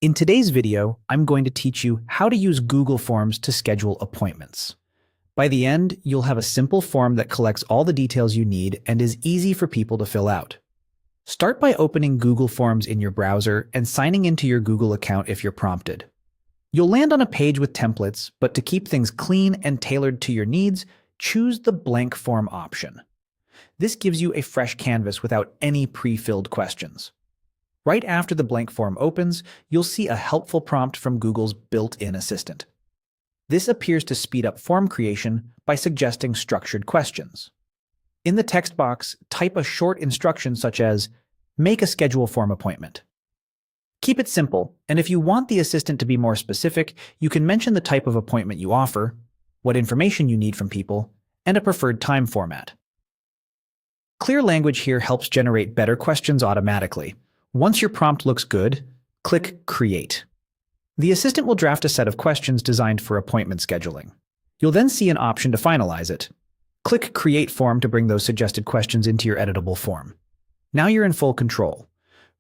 In today's video, I'm going to teach you how to use Google Forms to schedule appointments. By the end, you'll have a simple form that collects all the details you need and is easy for people to fill out. Start by opening Google Forms in your browser and signing into your Google account if you're prompted. You'll land on a page with templates, but to keep things clean and tailored to your needs, choose the blank form option. This gives you a fresh canvas without any pre-filled questions. Right after the blank form opens, you'll see a helpful prompt from Google's built-in assistant. This appears to speed up form creation by suggesting structured questions. In the text box, type a short instruction such as, "Make a schedule form appointment." Keep it simple, and if you want the assistant to be more specific, you can mention the type of appointment you offer, what information you need from people, and a preferred time format. Clear language here helps generate better questions automatically. Once your prompt looks good, click Create. The assistant will draft a set of questions designed for appointment scheduling. You'll then see an option to finalize it. Click Create Form to bring those suggested questions into your editable form. Now you're in full control.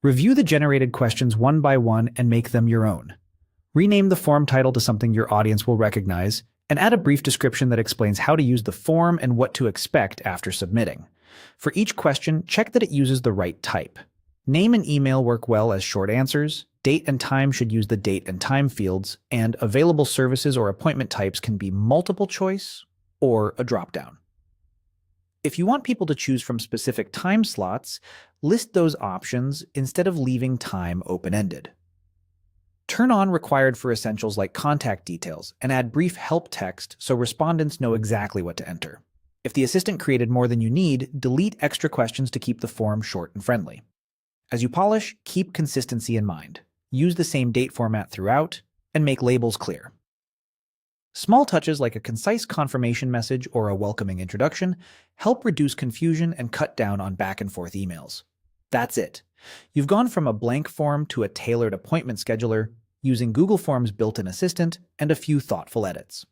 Review the generated questions one by one and make them your own. Rename the form title to something your audience will recognize, and add a brief description that explains how to use the form and what to expect after submitting. For each question, check that it uses the right type. Name and email work well as short answers, date and time should use the date and time fields, and available services or appointment types can be multiple choice or a dropdown. If you want people to choose from specific time slots, list those options instead of leaving time open-ended. Turn on required for essentials like contact details and add brief help text so respondents know exactly what to enter. If the assistant created more than you need, delete extra questions to keep the form short and friendly. As you polish, keep consistency in mind. Use the same date format throughout, and make labels clear. Small touches like a concise confirmation message or a welcoming introduction help reduce confusion and cut down on back-and-forth emails. That's it. You've gone from a blank form to a tailored appointment scheduler using Google Forms' built-in assistant and a few thoughtful edits.